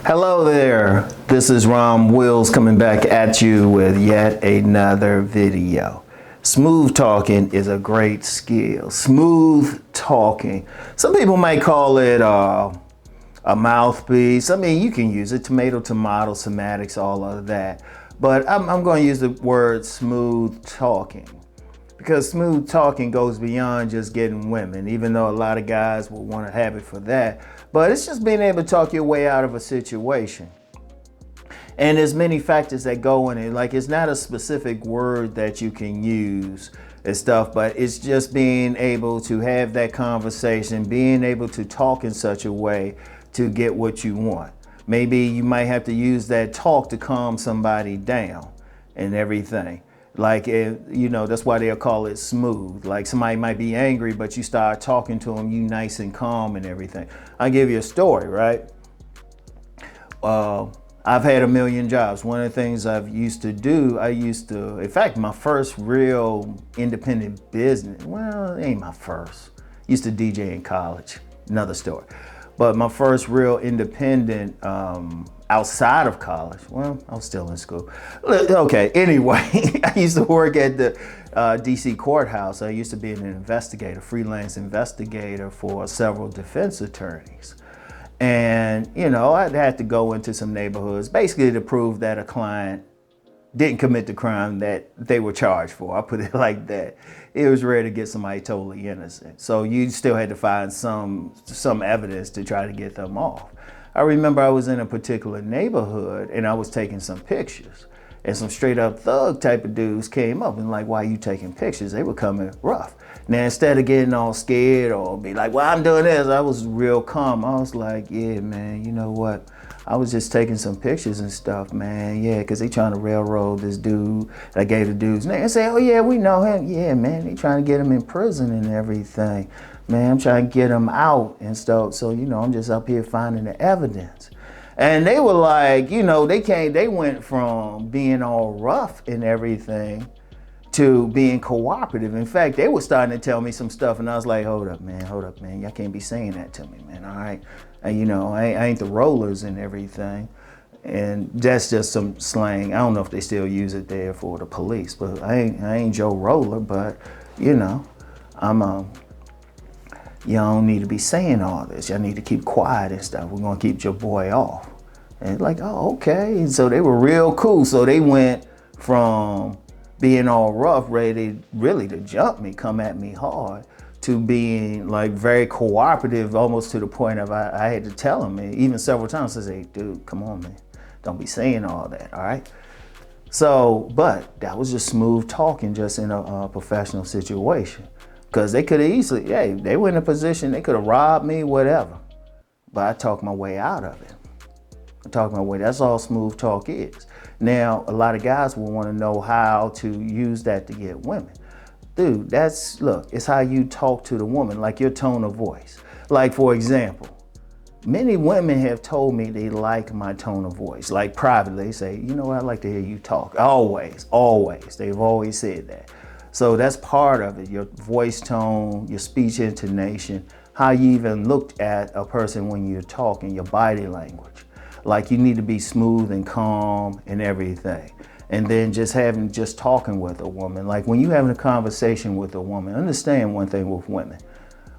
Hello there, this is Rom Wills coming back at you with yet another video. Smooth talking is a great skill. Smooth talking. Some people might call it a mouthpiece. I mean, you can use it, tomato, semantics, all of that. But I'm going to use the word smooth talking. Because smooth talking goes beyond just getting women, even though a lot of guys will want to have it for that. But it's just being able to talk your way out of a situation. And there's many factors that go in it. Like, it's not a specific word that you can use and stuff, but it's just being able to have that conversation, being able to talk in such a way to get what you want. Maybe you might have to use that talk to calm somebody down and everything. Like, that's why they'll call it smooth. Like, somebody might be angry, but you start talking to them, you nice and calm and everything. I'll give you a story, right? I've had a million jobs. One of the things I've used to do, in fact, my first real independent business, well, it ain't my first. Used to DJ in college, another story. But my first real independent outside of college, well, I was still in school. Okay, anyway, I used to work at the DC courthouse. I used to be an investigator, freelance investigator for several defense attorneys. And, I'd had to go into some neighborhoods basically to prove that a client didn't commit the crime that they were charged for. I put it like that. It was rare to get somebody totally innocent. So you still had to find some evidence to try to get them off. I remember I was in a particular neighborhood and I was taking some pictures. And some straight up thug type of dudes came up and like, why are you taking pictures? They were coming rough. Now, instead of getting all scared or be like, well, I'm doing this, I was real calm. I was like, yeah, man, you know what? I was just taking some pictures and stuff, man. Yeah, because they trying to railroad this dude. I gave the dude's name and say, oh, yeah, we know him. Yeah, man, they trying to get him in prison and everything. Man, I'm trying to get him out and stuff. So, I'm just up here finding the evidence. And they were like, they went from being all rough and everything to being cooperative. In fact, they were starting to tell me some stuff and I was like, hold up, man. Y'all can't be saying that to me, man, all right? And I ain't the rollers and everything. And that's just some slang. I don't know if they still use it there for the police, but I ain't Joe Roller, but I'm you don't need to be saying all this. Y'all need to keep quiet and stuff. We're gonna keep your boy off. And like, oh, okay. And so they were real cool. So they went from being all rough, ready really to jump me, come at me hard, to being like very cooperative, almost to the point of I had to tell them, even several times, I say, dude, come on, man. Don't be saying all that, all right? So, but that was just smooth talking just in a professional situation. Because they could have easily, they were in a position, they could have robbed me, whatever. But I talked my way out of it. That's all smooth talk is. Now, a lot of guys will want to know how to use that to get women. Dude, it's how you talk to the woman, like your tone of voice. Like, for example, many women have told me they like my tone of voice. Like privately, they say, I'd like to hear you talk. Always. They've always said that. So that's part of it, your voice tone, your speech intonation, how you even looked at a person when you're talking, your body language. Like, you need to be smooth and calm and everything. And then just talking with a woman. Like, when you're having a conversation with a woman, understand one thing with women.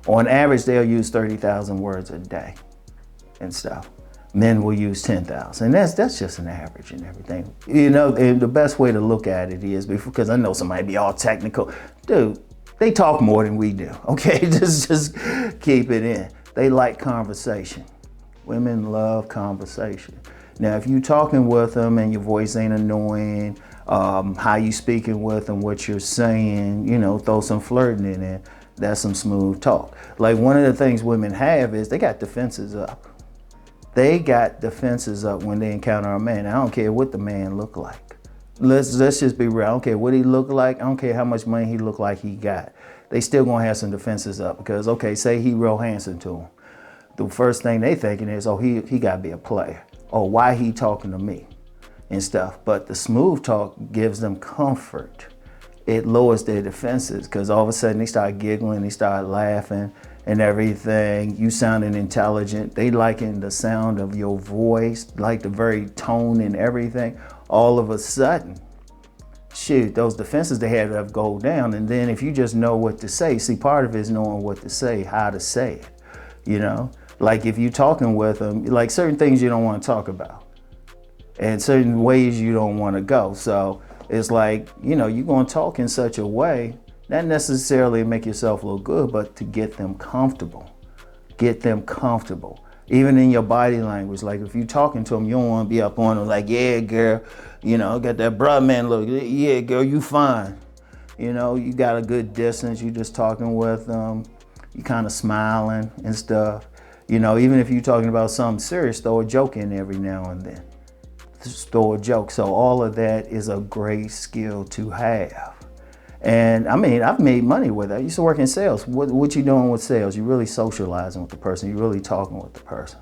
On average, they'll use 30,000 words a day and stuff. Men will use 10,000. And that's just an average and everything. And the best way to look at it is, because I know somebody be all technical. Dude, they talk more than we do, okay? just keep it in. They like conversation. Women love conversation. Now, if you talking with them and your voice ain't annoying, how you speaking with them, what you're saying, throw some flirting in there, that's some smooth talk. Like, one of the things women have is they got defenses up. They got defenses up when they encounter a man. I don't care what the man look like. Let's just be real. I don't care what he look like. I don't care how much money he look like he got. They still gonna have some defenses up because, okay, say he real handsome to him. The first thing they thinking is, oh, he gotta be a player. Oh, why he talking to me and stuff. But the smooth talk gives them comfort. It lowers their defenses because all of a sudden they start giggling, they start laughing, and everything. You sounding intelligent. They liking the sound of your voice, like the very tone and everything. All of a sudden, shoot, those defenses they had have go down. And then if you just know what to say, see, part of it is knowing what to say, how to say it, you know? Like if you're talking with them, like certain things you don't want to talk about and certain ways you don't want to go. So it's like, you know, you're going to talk in such a way, not necessarily make yourself look good, but to get them comfortable. Get them comfortable. Even in your body language, like if you're talking to them, you don't want to be up on them like, yeah, girl, you know, got that broad man look. Yeah, girl, you fine. You know, you got a good distance. You just talking with them. You kind of smiling and stuff. You know, even if you're talking about something serious, throw a joke in every now and then. Just throw a joke. So all of that is a great skill to have. And I mean, I've made money with it. I used to work in sales. What you doing with sales? You're really socializing with the person. You're really talking with the person.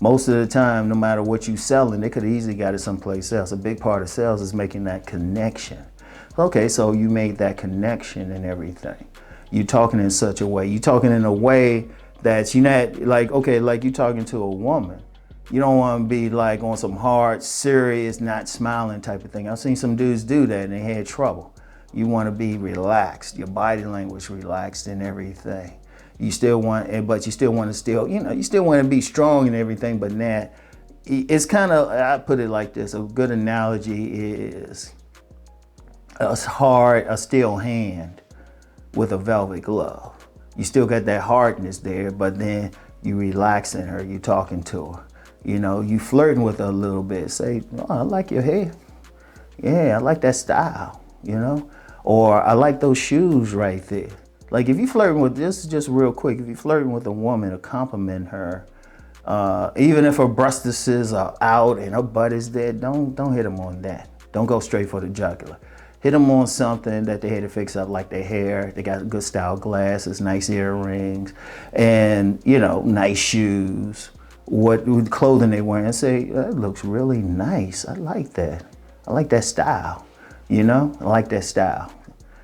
Most of the time, no matter what you selling, they could have easily got it someplace else. A big part of sales is making that connection. Okay, so you made that connection and everything. You're talking in such a way. You're talking in a way that you're not like, okay, like you're talking to a woman. You don't want to be like on some hard, serious, not smiling type of thing. I've seen some dudes do that and they had trouble. You want to be relaxed, your body language relaxed and everything. You still want, but you still want to you know, you still want to be strong and everything, but not, it's kind of, I put it like this, a good analogy is a steel hand with a velvet glove. You still got that hardness there, but then you relaxing her, you talking to her. You know, you flirting with her a little bit. Say, oh, I like your hair. Yeah, I like that style, you know? Or I like those shoes right there. Like if you flirting with, this is just real quick, if you're flirting with a woman to compliment her, even if her breastises are out and her butt is there, don't hit them on that. Don't go straight for the jugular. Hit them on something that they had to fix up, like their hair. They got good style glasses, nice earrings, and you know, nice shoes. What clothing they wear, and say, that looks really nice. I like that. I like that style. You know, I like that style.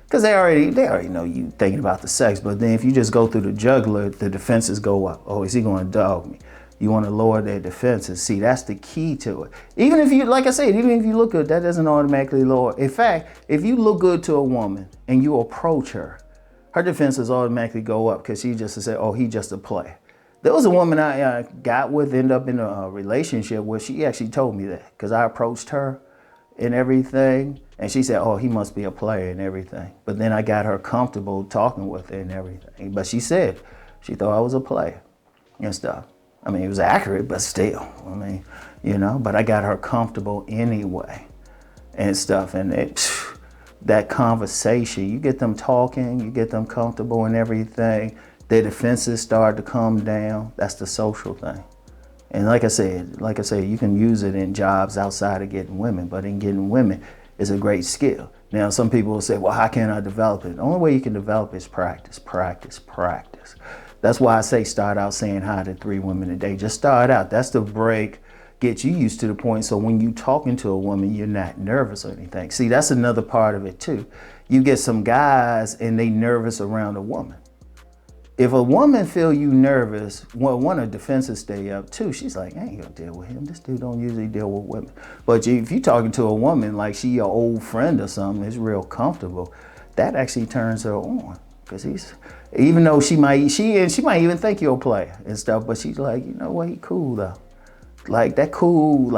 Because they already know you thinking about the sex, but then if you just go through the jugular, the defenses go up. Oh, is he going to dog me? You want to lower their defenses. See, that's the key to it. Even if you, like I said, even if you look good, that doesn't automatically lower. In fact, if you look good to a woman and you approach her, her defenses automatically go up because she just say, oh, he just a player. There was a woman I got with, ended up in a relationship with. She actually told me that because I approached her and everything. And she said, oh, he must be a player and everything. But then I got her comfortable talking with her and everything. But she said she thought I was a player and stuff. I mean, it was accurate, but still, I mean, you know, but I got her comfortable anyway and stuff. And that conversation, you get them talking, you get them comfortable and everything. Their defenses start to come down. That's the social thing. And like I said, you can use it in jobs outside of getting women, but in getting women, is a great skill. Now, some people will say, well, how can I develop it? The only way you can develop it is practice, practice, practice. That's why I say start out saying hi to 3 women a day. Just start out. That's the break. Get you used to the point so when you talking to a woman, you're not nervous or anything. See, that's another part of it too. You get some guys and they nervous around a woman. If a woman feel you nervous, one of the defenses stay up too. She's like, I ain't gonna deal with him. This dude don't usually deal with women. But if you talking to a woman like she your old friend or something, is real comfortable, that actually turns her on. Cause even though she might even think you're a player and stuff, but she's like, you know what, he cool though. Like that cool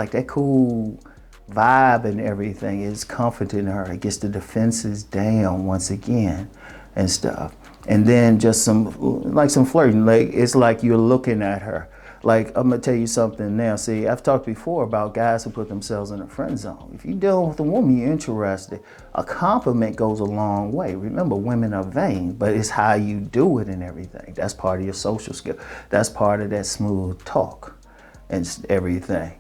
vibe and everything is comforting her. It gets the defenses down once again and stuff. And then just some flirting, like it's like you're looking at her. Like, I'm gonna tell you something now. See, I've talked before about guys who put themselves in a friend zone. If you're dealing with a woman you're interested, a compliment goes a long way. Remember, women are vain, but it's how you do it and everything. That's part of your social skill. That's part of that smooth talk and everything.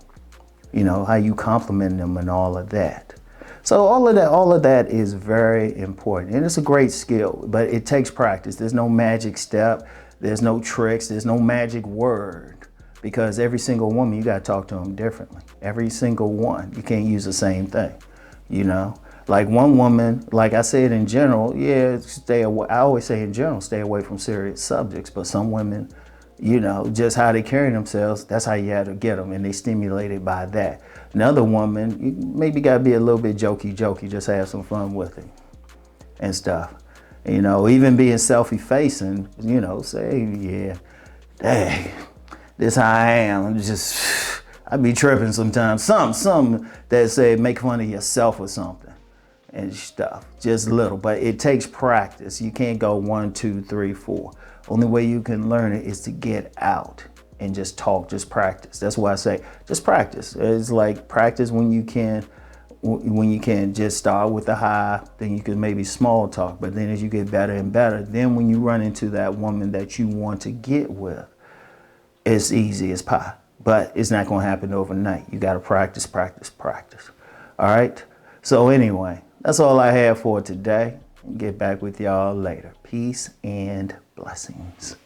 You know, how you compliment them and all of that. So all of that is very important, and it's a great skill, but it takes practice. There's no magic step, there's no tricks, there's no magic word, because every single woman, you gotta talk to them differently. Every single one, you can't use the same thing, you know? Like one woman, like I said in general, yeah, stay away. I always say in general, stay away from serious subjects. But some women, you know, just how they carry themselves, that's how you have to get them, and they stimulated by that. Another woman, you maybe got to be a little bit jokey, just have some fun with it and stuff. You know, even being self-effacing, you know, say, yeah, hey, this how I am. I be tripping sometimes. Some that say make fun of yourself or something and stuff, just little, but it takes practice. You can't go 1, 2, 3, 4. Only way you can learn it is to get out and just talk, just practice. That's why I say, just practice. It's like practice when you can just start with the high, then you can maybe small talk, but then as you get better and better, then when you run into that woman that you want to get with, it's easy as pie, but it's not gonna happen overnight. You gotta practice. All right? So anyway, that's all I have for today. Get back with y'all later. Peace and blessings.